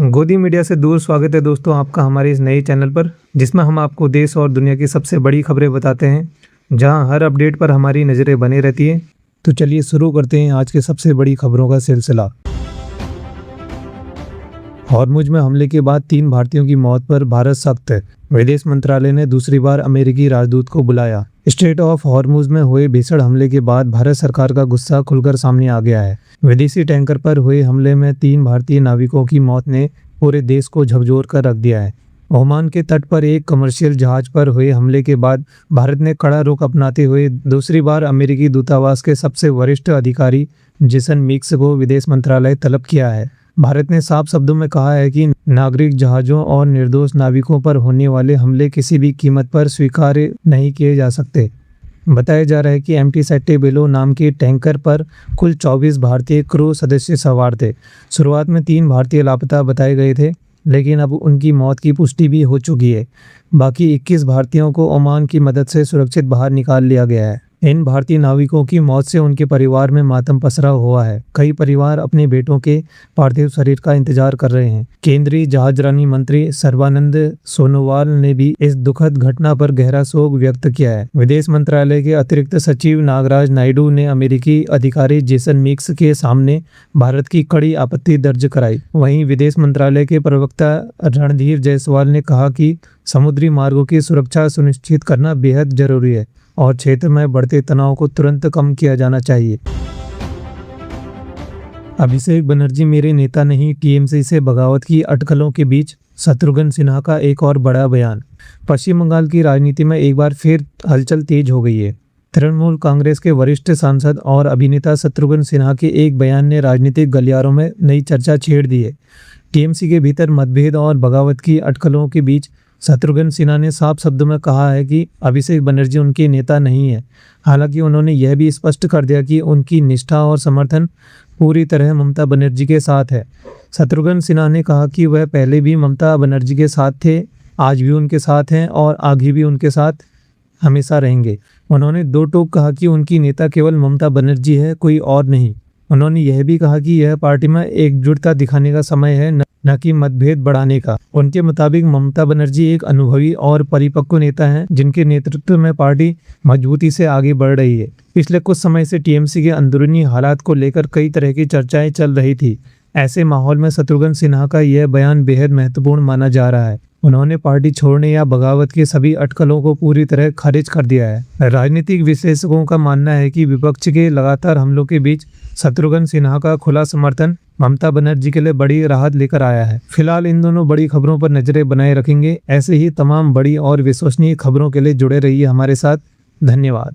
गोदी मीडिया से दूर स्वागत है दोस्तों आपका हमारे इस नए चैनल पर, जिसमें हम आपको देश और दुनिया की सबसे बड़ी खबरें बताते हैं, जहां हर अपडेट पर हमारी नज़रें बनी रहती हैं। तो चलिए शुरू करते हैं आज के सबसे बड़ी खबरों का सिलसिला। हॉर्मुज में हमले के बाद 3 भारतीयों की मौत पर भारत सख्त है। विदेश मंत्रालय ने दूसरी बार अमेरिकी राजदूत को बुलाया। स्ट्रेट ऑफ हॉर्मुज में हुए भीषण हमले के बाद भारत सरकार का गुस्सा खुलकर सामने आ गया है। विदेशी टैंकर पर हुए हमले में 3 भारतीय नाविकों की मौत ने पूरे देश को झकझोर कर रख दिया है। ओमान के तट पर एक कमर्शियल जहाज पर हुए हमले के बाद भारत ने कड़ा रुख अपनाते हुए दूसरी बार अमेरिकी दूतावास के सबसे वरिष्ठ अधिकारी जेसन मिक्स को विदेश मंत्रालय तलब किया है। भारत ने साफ शब्दों में कहा है कि नागरिक जहाज़ों और निर्दोष नाविकों पर होने वाले हमले किसी भी कीमत पर स्वीकार्य नहीं किए जा सकते। बताया जा रहा है कि एमटी सेट्टे-बेलो नाम के टैंकर पर कुल 24 भारतीय क्रू सदस्य सवार थे। शुरुआत में 3 भारतीय लापता बताए गए थे, लेकिन अब उनकी मौत की पुष्टि भी हो चुकी है। बाकी 21 भारतीयों को ओमान की मदद से सुरक्षित बाहर निकाल लिया गया है। इन भारतीय नाविकों की मौत से उनके परिवार में मातम पसरा हुआ है। कई परिवार अपने बेटों के पार्थिव शरीर का इंतजार कर रहे हैं। केंद्रीय जहाजरानी मंत्री सर्बानंद सोनोवाल ने भी इस दुखद घटना पर गहरा शोक व्यक्त किया है। विदेश मंत्रालय के अतिरिक्त सचिव नागराज नायडू ने अमेरिकी अधिकारी जेसन मिक्स के सामने भारत की कड़ी आपत्ति दर्ज कराई। वहीं विदेश मंत्रालय के प्रवक्ता रणधीर जायसवाल ने कहा कि समुद्री मार्गों की सुरक्षा सुनिश्चित करना बेहद जरूरी है और क्षेत्र में बढ़ते तनाव को तुरंत कम किया जाना चाहिए। अभिषेक बनर्जी मेरे नेता नहीं, टीएमसी से बगावत की अटकलों के बीच शत्रुघ्न सिन्हा का एक और बड़ा बयान। पश्चिम बंगाल की राजनीति में एक बार फिर हलचल तेज हो गई है। तृणमूल कांग्रेस के वरिष्ठ सांसद और अभिनेता शत्रुघ्न सिन्हा के एक बयान ने राजनीतिक गलियारों में नई चर्चा छेड़ दी है। टीएमसी के भीतर मतभेद और बगावत की अटकलों के बीच शत्रुघ्न सिन्हा ने साफ शब्दों में कहा है कि अभिषेक बनर्जी उनके नेता नहीं है। हालांकि उन्होंने यह भी स्पष्ट कर दिया कि उनकी निष्ठा और समर्थन पूरी तरह ममता बनर्जी के साथ है। शत्रुघ्न सिन्हा ने कहा कि वह पहले भी ममता बनर्जी के साथ थे, आज भी उनके साथ हैं और आगे भी उनके साथ हमेशा रहेंगे। उन्होंने दो टूक कहा कि उनकी नेता केवल ममता बनर्जी है, कोई और नहीं। उन्होंने यह भी कहा कि यह पार्टी में एकजुटता दिखाने का समय है, न कि मतभेद बढ़ाने का। उनके मुताबिक ममता बनर्जी एक अनुभवी और परिपक्व नेता हैं, जिनके नेतृत्व में पार्टी मजबूती से आगे बढ़ रही है। पिछले कुछ समय से टीएमसी के अंदरूनी हालात को लेकर कई तरह की चर्चाएं चल रही थी। ऐसे माहौल में शत्रुघ्न सिन्हा का यह बयान बेहद महत्वपूर्ण माना जा रहा है। उन्होंने पार्टी छोड़ने या बगावत की सभी अटकलों को पूरी तरह खारिज कर दिया है। राजनीतिक विश्लेषकों का मानना है कि विपक्ष के लगातार हमलों के बीच शत्रुघ्न सिन्हा का खुला समर्थन ममता बनर्जी के लिए बड़ी राहत लेकर आया है। फिलहाल इन दोनों बड़ी खबरों पर नजरें बनाए रखेंगे। ऐसे ही तमाम बड़ी और विश्वसनीय खबरों के लिए जुड़े रहिए हमारे साथ। धन्यवाद।